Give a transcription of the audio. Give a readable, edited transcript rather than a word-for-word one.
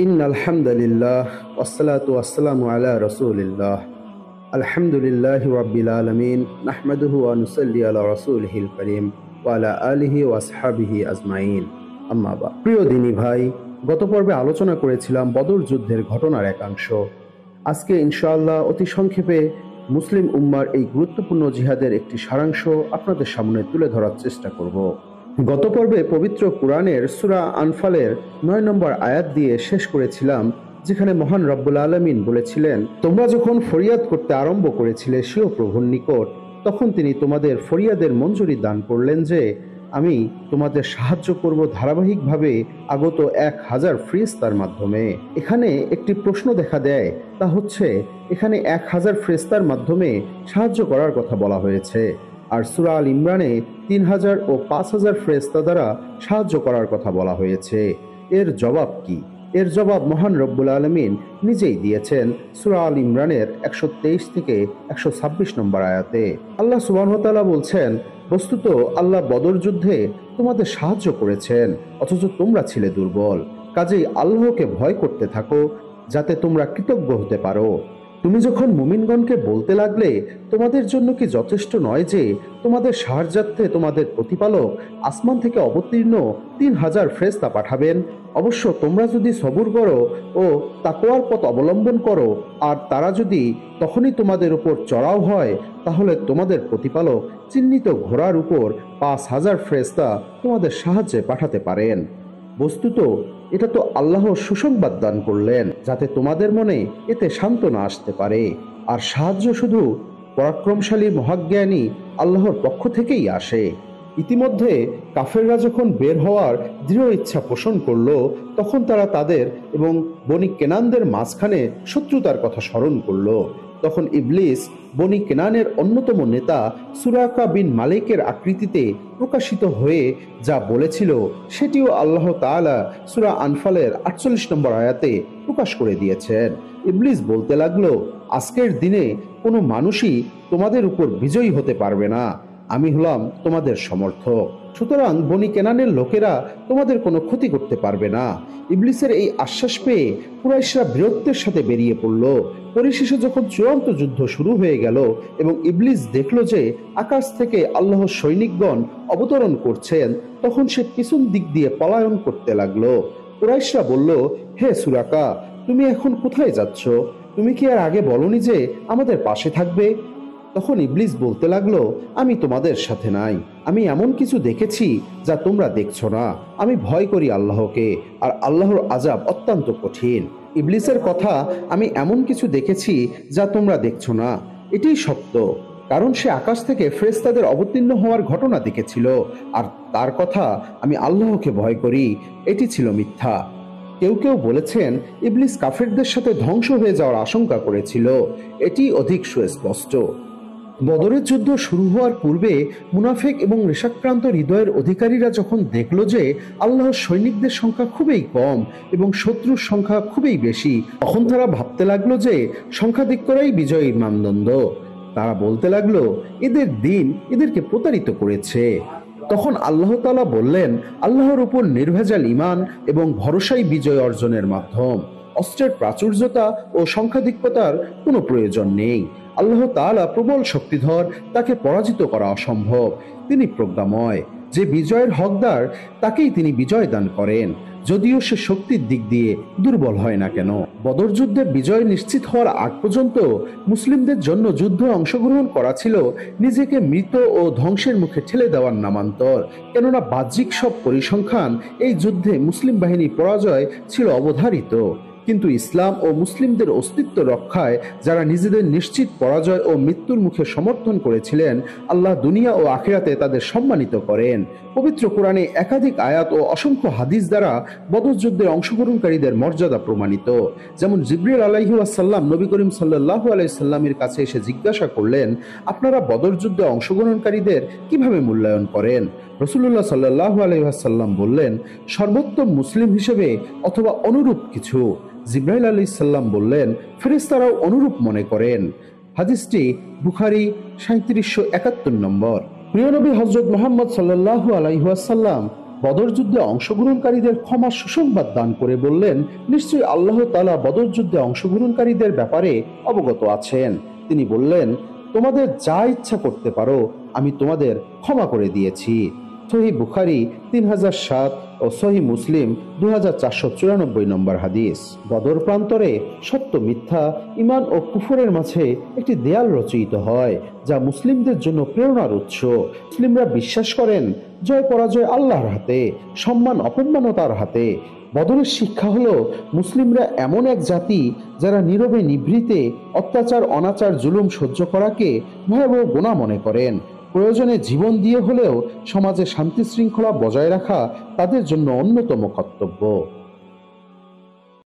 ইন্নাল হামদুলিল্লাহ ওয়াসসালাতু ওয়াসসালামু আলা রাসূলিল্লাহ। আলহামদুলিল্লাহি রাব্বিল আলামিন নাহমাদুহু ওয়া নুসাল্লি আলা রাসূলিহিল কারীম ওয়া আলা আলিহি ওয়া আসহাবিহি আজমাইন। আম্মা বা'দ। প্রিয় দিনী ভাই, গত পর্বে আলোচনা করেছিলাম বদর যুদ্ধের ঘটনার একাংশ। আজকে ইনশাআল্লাহ অতি সংক্ষেপে মুসলিম উম্মার এই গুরুত্বপূর্ণ জিহাদের একটি সারাংশ আপনাদের সামনে তুলে ধরার চেষ্টা করব। গত পর্বে পবিত্র কুরআনের সূরা আনফালের ৯ নম্বর আয়াত দিয়ে শেষ করেছিলাম, যেখানে মহান রব্বুল আলামিন বলেছিলেন, তোমরা যখন ফরিয়াদ করতে আরম্ভ করেছিলে স্বীয় প্রভুর নিকট, তখন তিনি তোমাদের ফরিয়াদের মঞ্জুরি দান করলেন যে আমি তোমাদের সাহায্য করব ধারাবাহিকভাবে আগত ১,০০০ ফেরেশতার মাধ্যমে। এখানে একটি প্রশ্ন দেখা দেয়, তা হচ্ছে এখানে ১,০০০ ফেরেশতার মাধ্যমে সাহায্য করার কথা বলা হয়েছে, আর সূরা আল ইমরানে ৩,০০০ ও ৫,০০০ ফেরেশতা দ্বারা সাহায্য করার কথা বলা হয়েছে। এর জবাব কি? এর জবাব মহান রব্বুল আলামিন নিজেই দিয়েছেন সূরা আল ইমরানের ১২৩ থেকে ১২৬ নম্বর আয়াতে। আল্লাহ সুবহানাহু ওয়া তাআলা বলছেন, বস্তুত আল্লাহ বদর যুদ্ধে তোমাদের সাহায্য করেছেন, অথচ তোমরা ছিলে দুর্বল। কাজেই আল্লাহকে ভয় করতে থাকো, যাতে তোমরা কৃতজ্ঞ হতে পারো। তুমি যখন মুমিনগণকে বলতে লাগলে, তোমাদের জন্য কি যথেষ্ট নয় যে তোমাদের সাহায্যার্থে তোমাদের প্রতিপালক আসমান থেকে অবতীর্ণ ৩,০০০ ফেরেশতা পাঠাবেন? অবশ্য তোমরা যদি সবুর করো ও তাকওয়ার পথ অবলম্বন করো, আর তারা যদি তখনই তোমাদের উপর চড়াও হয়, তাহলে তোমাদের প্রতিপালক চিহ্নিত ঘোড়ার উপর ৫,০০০ ফেরেশতা তোমাদের সাহায্যে পাঠাতে পারেন। বস্তুত এটা তো আল্লাহ সুসংবাদ দান করলেন, যাতে তোমাদের মনে এতে সান্ত্বনা আসতে পারে। আর সাহায্য শুধু পরাক্রমশালী মহাজ্ঞানী আল্লাহর পক্ষ থেকেই আসে। ইতিমধ্যে কাফেররা যখন বের হওয়ার দৃঢ় ইচ্ছা পোষণ করলো, তখন তারা তাদের এবং বনি কেনানদের মাঝখানে শত্রুতার কথা স্মরণ করলো। তখন ইবলিস বনি কেনানের অন্যতম নেতা সুরাকা বিন মালিকের আকৃতিতে প্রকাশিত হয়ে যা বলেছিল, সেটিও আল্লাহ তাআলা সূরা আনফালের ৪৮ নম্বর আয়াতে প্রকাশ করে দিয়েছেন। ইবলিস বলতে লাগলো, আজকের দিনে কোনো মানুষই তোমাদের উপর বিজয়ী হতে পারবে না, আমি হলাম তোমাদের সমর্থক। সুতরাং বনি কেনানের লোকেরা তোমাদের কোনো ক্ষতি করতে পারবে না। ইবলিসের এই আশ্বাস পেয়ে কুরাইশরা বীরত্বের সাথে বেরিয়ে পড়ল। পরিশেষে যখন চূড়ান্ত যুদ্ধ শুরু হয়ে গেল এবং ইবলিস দেখল যে আকাশ থেকে আল্লাহর সৈনিকগণ অবতরণ করছেন, তখন সে পিছন দিক দিয়ে পলায়ন করতে লাগলো। কুরাইশরা বলল, হে সুরাকা, তুমি এখন কোথায় যাচ্ছ? তুমি কি আর আগে বলনি যে আমাদের পাশে থাকবে? তখন ইবলিস বলতে লাগলো, আমি তোমাদের সাথে নাই। আমি এমন কিছু দেখেছি যা তোমরা দেখছো না। আমি ভয় করি আল্লাহকে, আর আল্লাহর আযাব অত্যন্ত কঠিন। ইবলিসের কথা, আমি এমন কিছু দেখেছি যা তোমরা দেখছো না, এটাই সত্য, কারণ সে আকাশ থেকে ফেরেশতাদের অবতীর্ণ হওয়ার ঘটনা দেখেছিল। আর তার কথা, আমি আল্লাহকে ভয় করি, এটি ছিল মিথ্যা। কেউ কেউ বলেছেন, ইবলিস কাফেরদের সাথে ধ্বংস হয়ে যাওয়ার আশঙ্কা করেছিল। এটি অধিক সুস্পষ্ট। বদরের যুদ্ধ শুরু হওয়ার পূর্বে মুনাফিক এবং ঋষাক্রান্ত হৃদয়ের অধিকারীরা যখন দেখল যে আল্লাহর সৈনিকদের সংখ্যা খুবই কম এবং শত্রুর সংখ্যা খুবই বেশি, তখন তারা ভাবতে লাগলো যে সংখ্যাধিক্যরাই বিজয়ীর মানদণ্ড। তারা বলতে লাগলো, এদের দিন এদেরকে প্রতারিত করেছে। তখন আল্লাহ তাআলা বললেন, আল্লাহর উপর নির্ভেজাল ঈমান এবং ভরসাই বিজয় অর্জনের মাধ্যম। অস্ত্রের প্রাচুর্যতা ও সংখ্যাধিক্যতার কোনো প্রয়োজন নেই। আল্লাহ তাআলা প্রবল শক্তিধর, তাকে পরাজিত করা অসম্ভব। তিনি প্রজ্ঞাময়, যে বিজয়ের হকদার তাকেই তিনি বিজয় দান করেন, যদিও সে শক্তির দিক দিয়ে দুর্বল হয় না কেন। বদর যুদ্ধে বিজয় নিশ্চিত হওয়ার আগ পর্যন্ত মুসলিমদের জন্য যুদ্ধে অংশগ্রহণ করা ছিল নিজেকে মৃত ও ধ্বংসের মুখে ঠেলে দেওয়ার নামান্তর। কেননা বাহ্যিক সব পরিসংখ্যান এই যুদ্ধে মুসলিম বাহিনীর পরাজয় ছিল অবধারিত। কিন্তু ইসলাম ও মুসলিমদের অস্তিত্ব রক্ষায় যারা নিজেদের নিশ্চিত পরাজয় ও মৃত্যুর মুখে সমর্থন করেছিলেন, আল্লাহ দুনিয়া ও আখিরাতে তাদের সম্মানিত করেন। পবিত্র কোরআনে একাধিক আয়াত ও অসংখ্য হাদিস দ্বারা বদর যুদ্ধে অংশগ্রহণকারীদের মর্যাদা প্রমাণিত। যেমন জিবরিল আলাইহি ওয়াসাল্লাম নবী করিম সাল্লাল্লাহু আলাইহি সাল্লামের কাছে এসে জিজ্ঞাসা করলেন, আপনারা বদর যুদ্ধে অংশগ্রহণকারীদের কিভাবে মূল্যায়ন করেন? রাসূলুল্লাহ সাল্লাল্লাহু আলাইহি ওয়াসাল্লাম বললেন, সর্বোত্তম মুসলিম হিসেবে অথবা অনুরূপ কিছু। জিবরাইল আলাইহিস সালাম বললেন, ফেরেশতারাও অনুরূপ মনে করেন। হাদিসটি বুখারী 3771 নম্বর। প্রিয় নবী হযরত মুহাম্মদ সাল্লাল্লাহু আলাইহি ওয়াসাল্লাম বদর যুদ্ধে অংশগ্রহণকারীদের ক্ষমার সুসংবাদ দান করে বললেন, নিশ্চয়ই আল্লাহ তাআলা বদর যুদ্ধে অংশগ্রহণকারীদের ব্যাপারে অবগত আছেন। তিনি বললেন, তোমাদের যা ইচ্ছা করতে পারো, আমি তোমাদের ক্ষমা করে দিয়েছি। সহিহ বুখারী 3007 ও সহিহ মুসলিম 2494 নম্বর হাদিস। বদর প্রান্তরে সত্য মিথ্যা, ঈমান ও কুফরের মাঝে একটি দেয়াল রচিত হয়, যা মুসলিমদের জন্য প্রেরণার উৎস। মুসলিমরা বিশ্বাস করেন জয় পরাজয় আল্লাহর হাতে, সম্মান অপমানও তার হাতে। বদরের শিক্ষা হলো মুসলিমরা এমন এক জাতি যারা নীরবে নিভৃতে অত্যাচার, অনাচার, জুলুম সহ্য করাকে ভয়াবহ গুনাহ মনে করেন। প্রয়োজনে জীবন দিয়ে হলেও সমাজে শান্তি শৃঙ্খলা বজায় রাখা তাদের জন্য অন্যতম কর্তব্য।